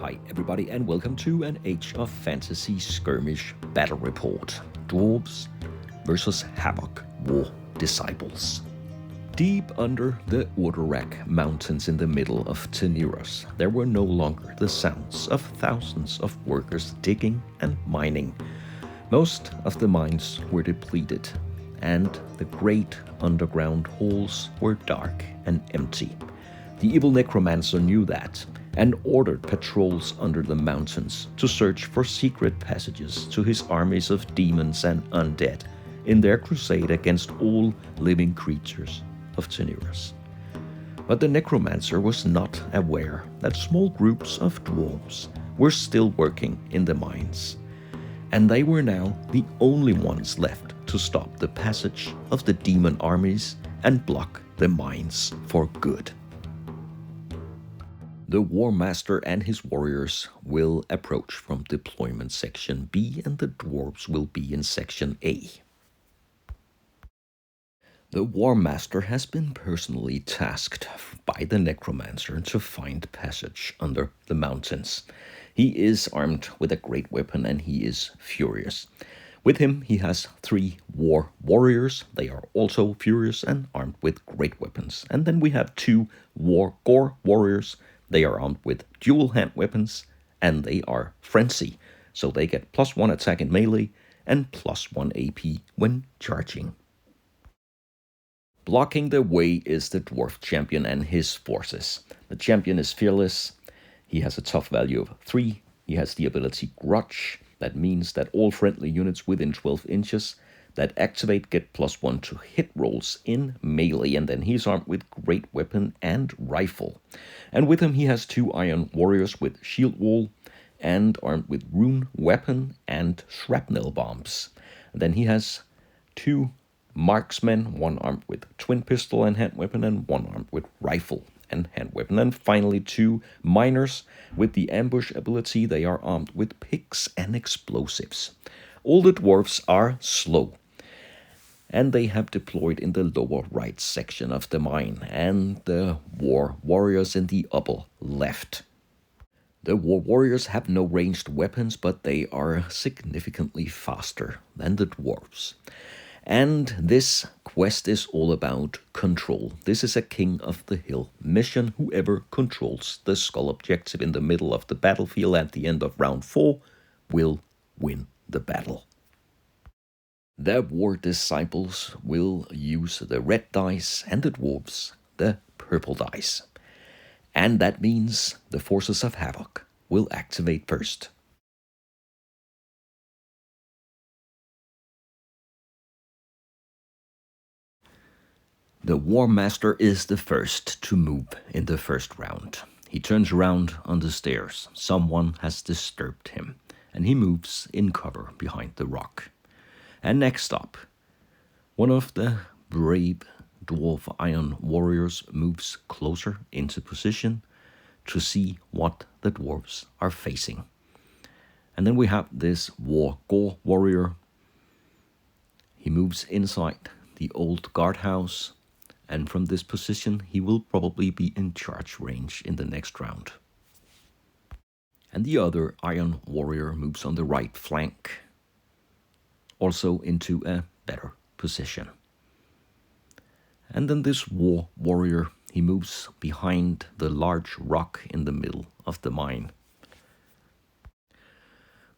Hi everybody and welcome to an Ageoffantasy Skirmish Battlereport. Dwarves versus Havoc War Disciples. Deep under the Urdurak mountains in the middle of Teniras, there were no longer the sounds of thousands of workers digging and mining. Most of the mines were depleted, and the great underground halls were dark and empty. The Evil Necromancer knew that, and ordered patrols under the mountains to search for secret passages to his armies of demons and undead in their crusade against all living creatures of Teniras. But the Necromancer was not aware that small groups of dwarves were still working in the mines, and they were now the only ones left to stop the passage of the demon armies and block the mines for good. The War Master and his warriors will approach from deployment section B, and the dwarves will be in section A. The War Master has been personally tasked by the Necromancer to find passage under the mountains. He is armed with a great weapon and he is furious. With him he has 3 war warriors. They are also furious and armed with great weapons. And then we have 2 war gore warriors. They are armed with dual hand weapons, and they are frenzy, so they get +1 attack in melee and +1 AP when charging. Blocking the way is the dwarf champion and his forces. The champion is fearless. He has a tough value of 3. He has the ability Grudge. That means that all friendly units within 12 inches that activate get +1 to hit rolls in melee, and then he's armed with great weapon and rifle. And with him he has 2 iron warriors with shield wall and armed with rune weapon and shrapnel bombs. And then he has 2 marksmen, one armed with twin pistol and hand weapon and one armed with rifle and hand weapon. And finally 2 miners with the ambush ability. They are armed with picks and explosives. All the dwarves are slow, and they have deployed in the lower right section of the mine, and the war warriors in the upper left. The war warriors have no ranged weapons, but they are significantly faster than the dwarves. And this quest is all about control. This is a King of the Hill mission. Whoever controls the skull objective in the middle of the battlefield at the end of round 4 will win the battle. The war disciples will use the red dice and the dwarves the purple dice. And that means the forces of Havoc will activate first. The War Master is the first to move in the first round. He turns around on the stairs. Someone has disturbed him, and he moves in cover behind the rock. And next up, one of the brave dwarf iron warriors moves closer into position to see what the dwarves are facing. And then we have this war gore warrior. He moves inside the old guardhouse, and from this position he will probably be in charge range in the next round. And the other iron warrior moves on the right flank, also into a better position. And then this war warrior, he moves behind the large rock in the middle of the mine.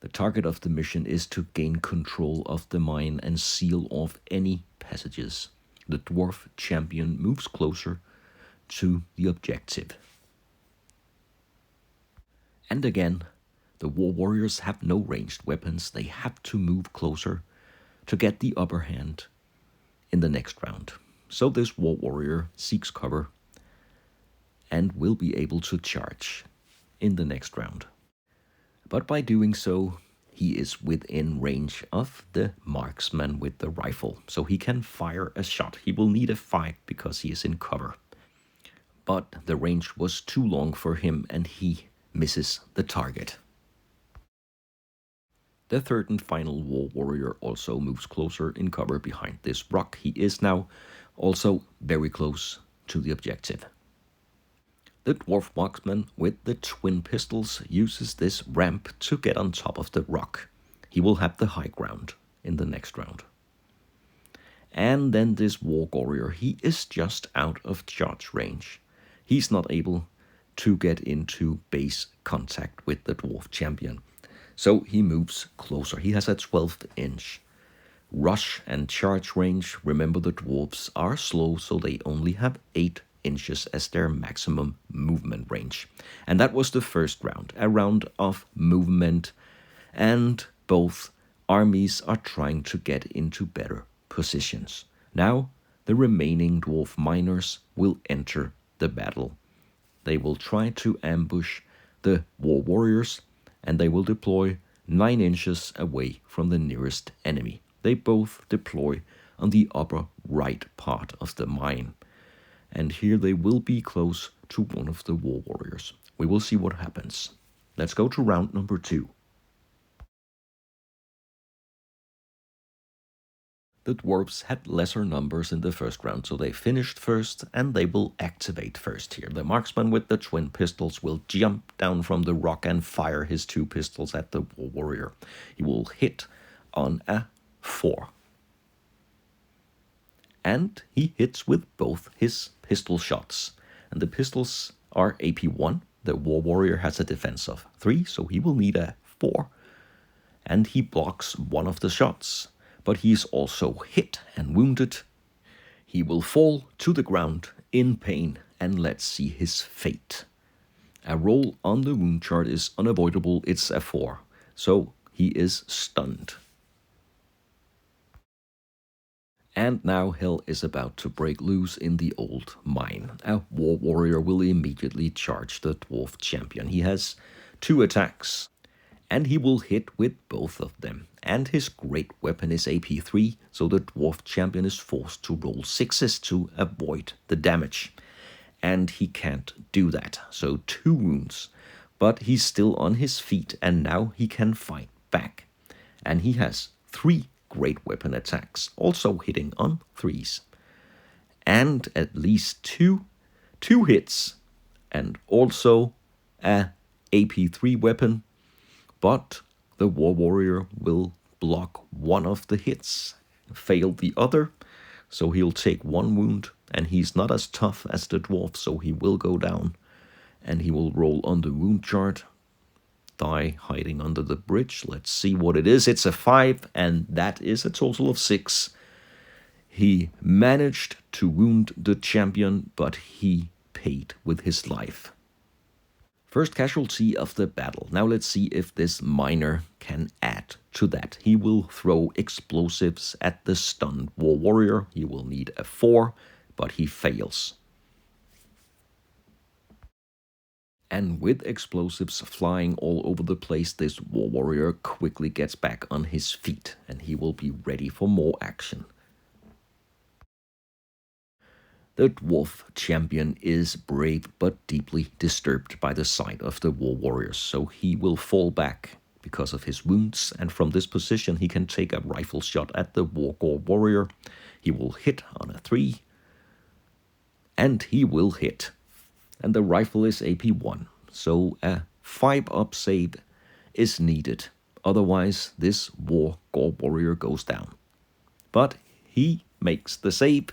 The target of the mission is to gain control of the mine and seal off any passages. The dwarf champion moves closer to the objective. And again, the war warriors have no ranged weapons. They have to move closer to get the upper hand in the next round. So this war warrior seeks cover and will be able to charge in the next round. But by doing so, he is within range of the marksman with the rifle, so he can fire a shot. He will need a 5 because he is in cover. But the range was too long for him and he misses the target. The third and final war warrior also moves closer in cover behind this rock. He is now also very close to the objective. The Dwarf Marksman with the twin pistols uses this ramp to get on top of the rock. He will have the high ground in the next round. And then this War Warrior, he is just out of charge range. He's not able to get into base contact with the Dwarf Champion. So he moves closer. He has a 12th inch rush and charge range. Remember, the Dwarves are slow, so they only have 8 inches as their maximum movement range. And that was the first round, a round of movement, and both armies are trying to get into better positions. Now, the remaining dwarf miners will enter the battle. They will try to ambush the war warriors, and they will deploy 9 inches away from the nearest enemy. They both deploy on the upper right part of the mine. And here they will be close to one of the war warriors. We will see what happens. Let's go to round number 2. The dwarves had lesser numbers in the first round, so they finished first, and they will activate first here. The marksman with the twin pistols will jump down from the rock and fire his 2 pistols at the war warrior. He will hit on a 4. And he hits with both his pistol shots. And the pistols are AP1. The war warrior has a defense of 3, so he will need a 4. And he blocks one of the shots. But he's also hit and wounded. He will fall to the ground in pain, and let's see his fate. A roll on the wound chart is unavoidable. It's a 4. So he is stunned. And now hell is about to break loose in the old mine. A war warrior will immediately charge the dwarf champion. He has 2 attacks, and he will hit with both of them. And his great weapon is AP3, so the dwarf champion is forced to roll 6s to avoid the damage. And he can't do that, so 2 wounds. But he's still on his feet, and now he can fight back. And he has 3 great weapon attacks, also hitting on 3s. And at least two hits, and also a AP3 weapon. But the war warrior will block one of the hits, fail the other, so he'll take 1 wound, and he's not as tough as the dwarf, so he will go down, and he will roll on the wound chart, die hiding under the bridge. Let's see what it is. It's a 5, and that is a total of 6. He managed to wound the champion, but he paid with his life. First casualty of the battle. Now let's see if this miner can add to that. He will throw explosives at the stunned war warrior. He will need a 4, but he fails. And with explosives flying all over the place, this war warrior quickly gets back on his feet, and he will be ready for more action. The dwarf champion is brave but deeply disturbed by the sight of the war warriors, so he will fall back because of his wounds, and from this position he can take a rifle shot at the war warrior. He will hit on a 3, and he will hit. And the rifle is AP1, so a 5-up save is needed. Otherwise, this war warrior goes down. But he makes the save,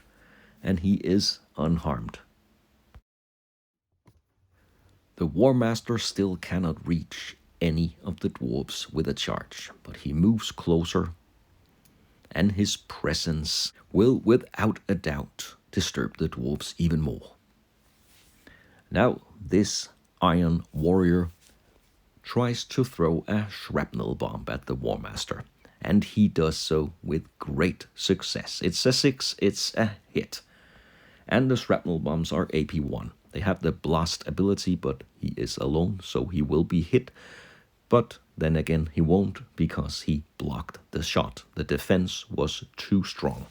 and he is unharmed. The War Master still cannot reach any of the dwarves with a charge, but he moves closer, and his presence will without a doubt disturb the dwarves even more. Now this Iron Warrior tries to throw a shrapnel bomb at the War Master, and he does so with great success. It's a 6, it's a hit. And the shrapnel bombs are AP1. They have the blast ability, but he is alone, so he will be hit. But then again, he won't, because he blocked the shot. The defense was too strong.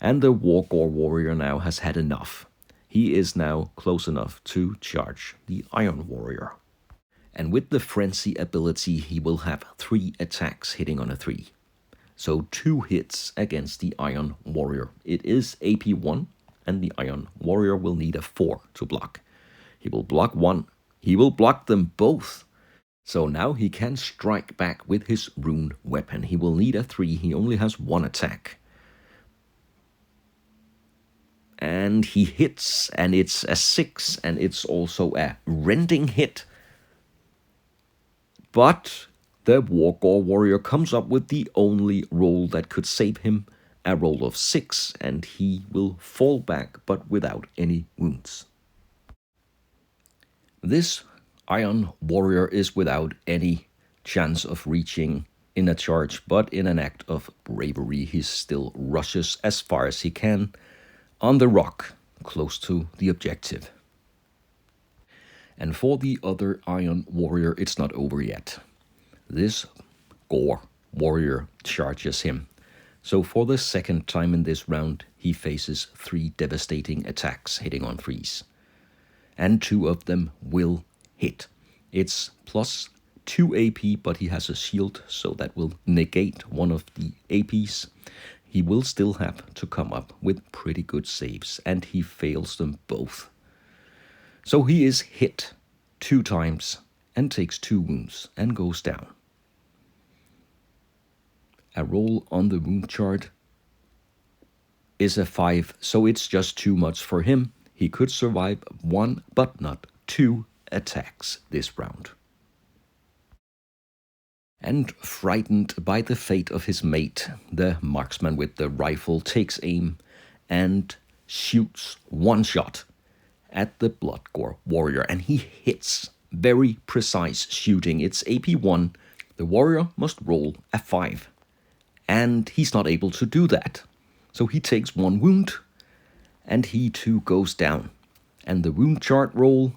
And the War Warrior now has had enough. He is now close enough to charge the Iron Warrior. And with the Frenzy ability, he will have 3 attacks hitting on a 3. So 2 hits against the Iron Warrior. It is AP1, and the Iron Warrior will need a 4 to block. He will block 1. He will block them both. So now he can strike back with his rune weapon. He will need a 3. He only has 1 attack. And he hits, and it's a 6, and it's also a rending hit. But the Wargore Warrior comes up with the only roll that could save him, a roll of 6, and he will fall back, but without any wounds. This Iron Warrior is without any chance of reaching in a charge, but in an act of bravery, he still rushes as far as he can on the rock, close to the objective. And for the other Iron Warrior, it's not over yet. This Gore Warrior charges him. So for the second time in this round, he faces 3 devastating attacks hitting on 3s. And 2 of them will hit. It's plus 2 AP, but he has a shield, so that will negate one of the APs. He will still have to come up with pretty good saves, and he fails them both. So he is hit 2 times and takes 2 wounds and goes down. A roll on the wound chart is a 5, so it's just too much for him. He could survive 1, but not 2 attacks this round. And frightened by the fate of his mate, the marksman with the rifle takes aim and shoots 1 shot at the Bloodgore Warrior, and he hits. Very precise shooting. It's AP1. The warrior must roll a 5, and he's not able to do that. So he takes 1 wound, and he too goes down. And the wound chart roll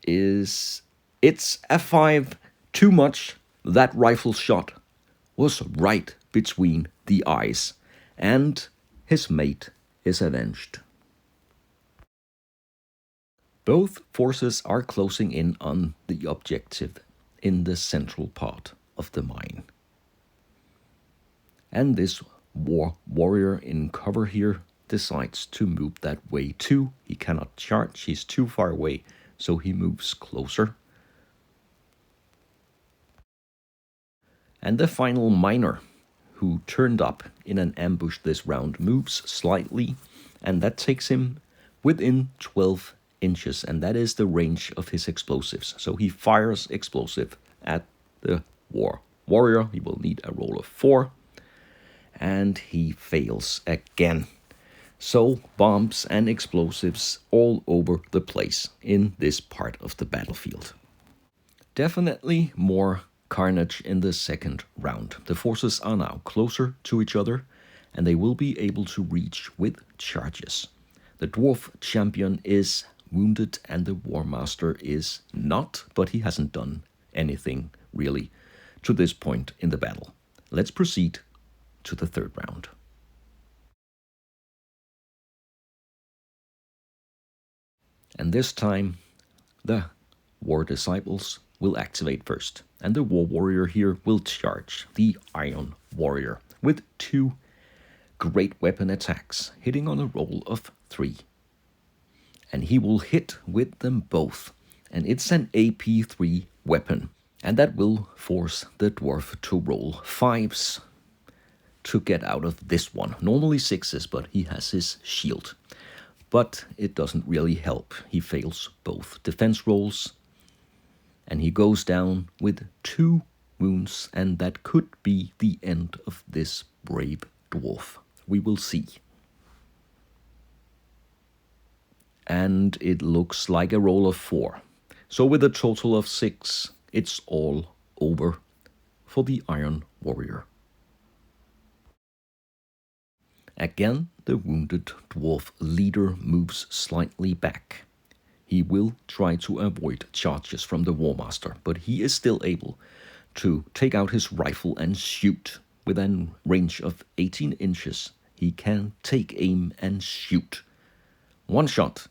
it's a 5, too much. That rifle shot was right between the eyes, and his mate is avenged. Both forces are closing in on the objective in the central part of the mine. And this warrior in cover here decides to move that way too. He cannot charge, he's too far away, so he moves closer. And the final miner, who turned up in an ambush this round, moves slightly, and that takes him within 12 inches, and that is the range of his explosives. So he fires explosive at the warrior. He will need a roll of 4, and he fails again. So bombs and explosives all over the place in this part of the battlefield. Definitely more carnage in the second round. The forces are now closer to each other, and they will be able to reach with charges. The dwarf champion is wounded and the War Master is not, but he hasn't done anything really to this point in the battle. Let's proceed to the third round. And this time, the War Disciples will activate first, and the War Warrior here will charge the Iron Warrior with 2 great weapon attacks, hitting on a roll of 3. And he will hit with them both, and it's an AP3 weapon, and that will force the dwarf to roll 5s to get out of this one. Normally 6s, but he has his shield. But it doesn't really help. He fails both defense rolls, and he goes down with 2 wounds, and that could be the end of this brave dwarf. We will see. And it looks like a roll of 4. So with a total of 6, it's all over for the Iron Warrior. Again, the wounded dwarf leader moves slightly back. He will try to avoid charges from the War Master, but he is still able to take out his rifle and shoot. With a range of 18 inches, he can take aim and shoot. 1 shot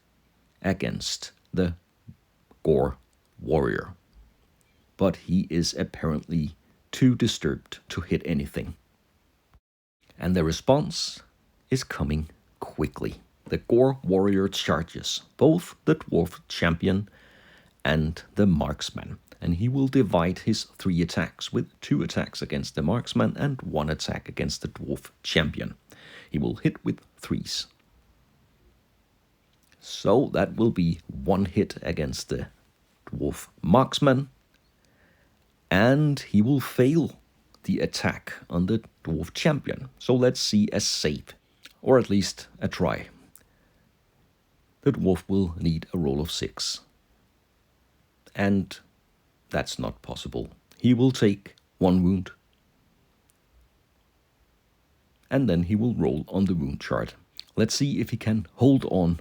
against the Gore Warrior. But he is apparently too disturbed to hit anything. And the response is coming quickly. The Gore Warrior charges both the Dwarf Champion and the Marksman. And he will divide his 3 attacks, with 2 attacks against the Marksman and 1 attack against the Dwarf Champion. He will hit with 3s. So that will be 1 hit against the Dwarf Marksman. And he will fail the attack on the Dwarf Champion. So let's see a save, or at least a try. The Dwarf will need a roll of 6. And that's not possible. He will take 1 wound. And then he will roll on the wound chart. Let's see if he can hold on.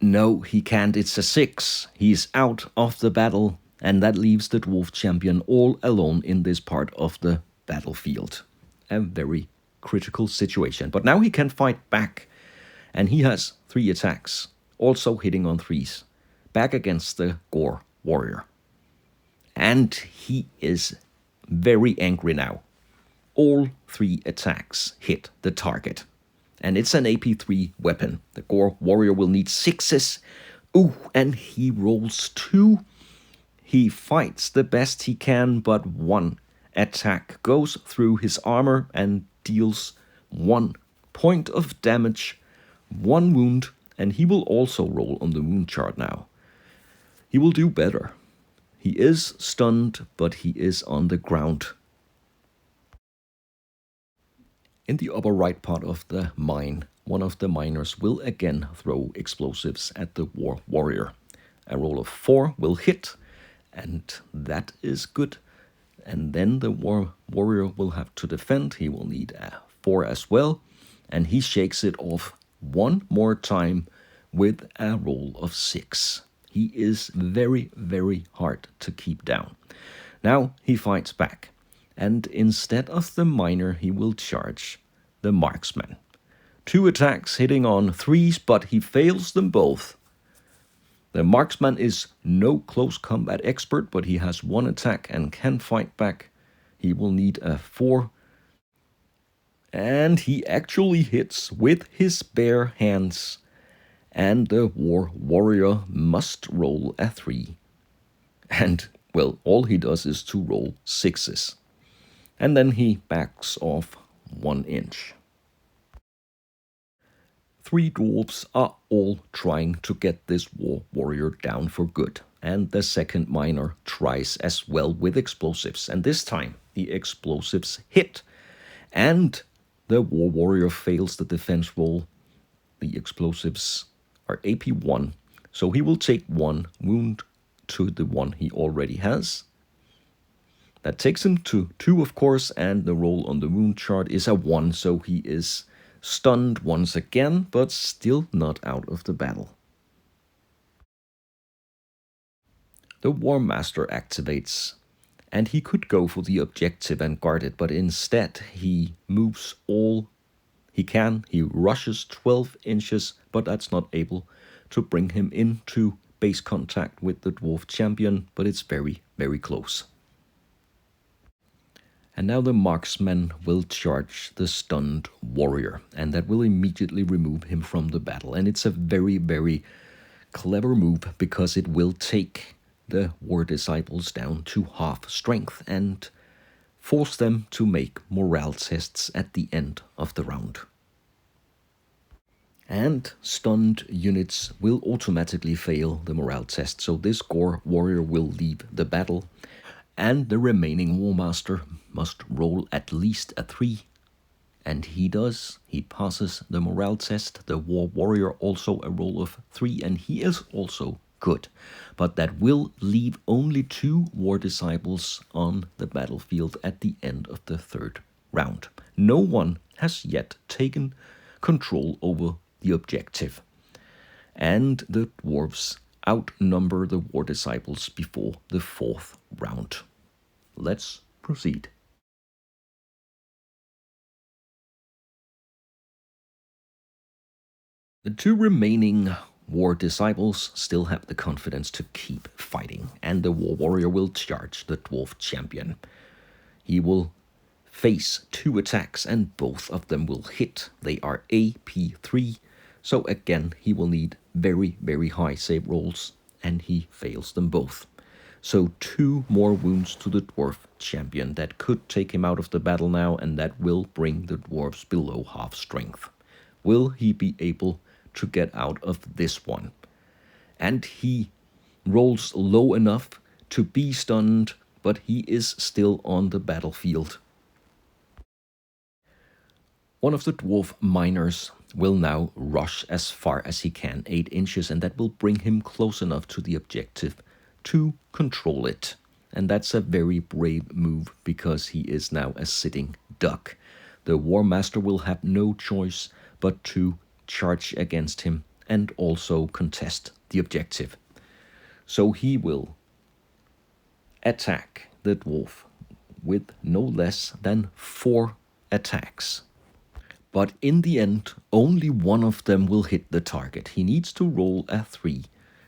No, he can't. It's a 6. He's out of the battle. And that leaves the Dwarf Champion all alone in this part of the battlefield. A very critical situation. But now he can fight back. And he has 3 attacks, also hitting on 3s, back against the Gore Warrior. And he is very angry now. All 3 attacks hit the target. And it's an AP3 weapon. The Gore Warrior will need 6s. Ooh, and he rolls 2. He fights the best he can, but 1 attack goes through his armor and deals 1 point of damage, 1 wound, and he will also roll on the wound chart now. He will do better. He is stunned, but he is on the ground. In the upper right part of the mine, one of the miners will again throw explosives at the War Warrior. A roll of 4 will hit, and that is good. And then the War Warrior will have to defend. He will need a 4 as well, and he shakes it off 1 more time with a roll of 6. He is very, very hard to keep down. Now he fights back, and instead of the miner, he will charge the Marksman. 2 attacks hitting on 3s, but he fails them both. The Marksman is no close combat expert, but he has 1 attack and can fight back. He will need a 4. And he actually hits with his bare hands. And the War Warrior must roll a 3. And, well, all he does is to roll 6s. And then he backs off 1 inch. 3 dwarves are all trying to get this War Warrior down for good. And the second miner tries as well with explosives. And this time, the explosives hit. And the War Warrior fails the defense roll. The explosives are AP1, so he will take 1 wound to the 1 he already has. That takes him to 2, of course, and the roll on the wound chart is a 1, so he is stunned once again, but still not out of the battle. The War Master activates, and he could go for the objective and guard it, but instead he moves all he can. He rushes 12 inches, but that's not able to bring him into base contact with the Dwarf Champion, but it's very, very close. And now the Marksman will charge the stunned Warrior, and that will immediately remove him from the battle. And it's a very, very clever move, because it will take the War Disciples down to half strength and force them to make morale tests at the end of the round. And stunned units will automatically fail the morale test, so this Gore Warrior will leave the battle, and the remaining War Master must roll at least a 3. And he does. He passes the morale test. The War Warrior also a roll of 3, and he is also good. But that will leave only 2 War Disciples on the battlefield at the end of the 3rd round. No one has yet taken control over the objective. And the Dwarves outnumber the War Disciples before the 4th round. Let's proceed. The 2 remaining War Disciples still have the confidence to keep fighting, and the War Warrior will charge the Dwarf Champion. He will face 2 attacks, and both of them will hit. They are AP3, so again he will need very, very high save rolls, and he fails them both. So 2 more wounds to the dwarf champion. That could take him out of the battle now, and that will bring the dwarves below half strength. Will he be able to get out of this one? And he rolls low enough to be stunned, but he is still on the battlefield. One of the dwarf miners will now rush as far as he can, 8 inches, and that will bring him close enough to the objective to control it. And that's a very brave move, because he is now a sitting duck. The War Master will have no choice but to charge against him and also contest the objective. So he will attack the dwarf with no less than 4 attacks. But in the end, only one of them will hit the target. He needs to roll a 3.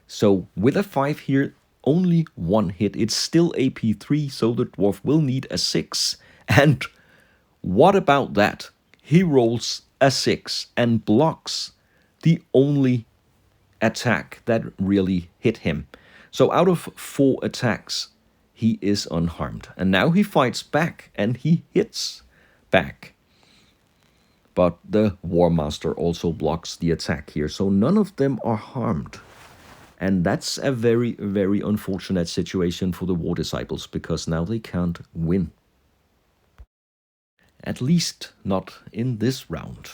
So with a 5 here, only 1 hit. It's still AP3, so the dwarf will need a 6. And what about that? He rolls a 6 and blocks the only attack that really hit him. So out of 4 attacks, he is unharmed. And now he fights back, and he hits back. But the War Master also blocks the attack here, so none of them are harmed. And that's a very, very unfortunate situation for the War Disciples, because now they can't win. At least not in this round.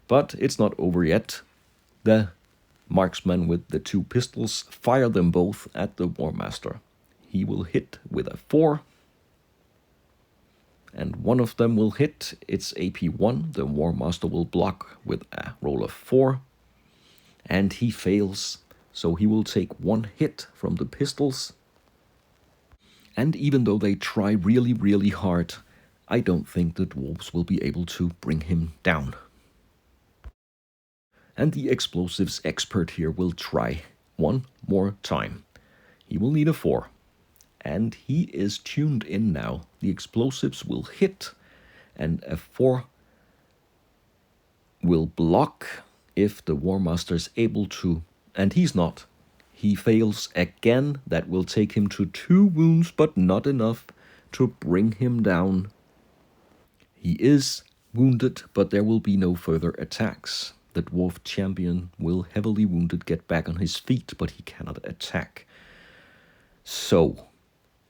But it's not over yet. The marksman with the 2 pistols fire them both at the War Master. He will hit with a 4. And one of them will hit. It's AP1. The War Master will block with a roll of 4. And he fails. So he will take 1 hit from the pistols. And even though they try really, really hard, I don't think the dwarves will be able to bring him down. And the explosives expert here will try one more time. He will need a 4. And he is tuned in now. The explosives will hit, and a 4 will block if the War Master is able to. And he's not. He fails again. That will take him to 2 wounds, but not enough to bring him down. He is wounded, but there will be no further attacks. The dwarf champion will, heavily wounded, get back on his feet, but he cannot attack. So,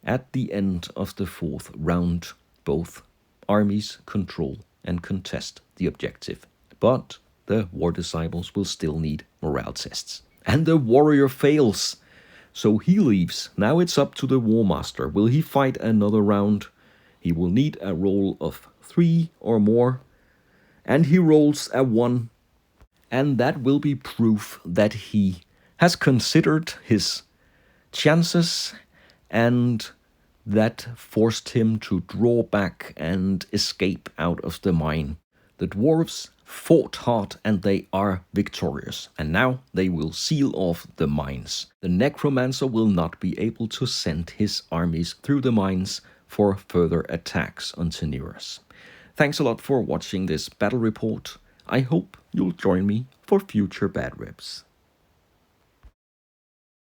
at the end of the 4th round, both armies control and contest the objective. But the War Disciples will still need morale tests. And the warrior fails. So he leaves. Now it's up to the War Master. Will he fight another round? He will need a roll of 3 or more. And he rolls a 1. And that will be proof that he has considered his chances, and that forced him to draw back and escape out of the mine. The dwarves fought hard, and they are victorious, and now they will seal off the mines. The Necromancer will not be able to send his armies through the mines for further attacks on Teniras. Thanks a lot for watching this battle report. I hope you'll join me for future bad reps.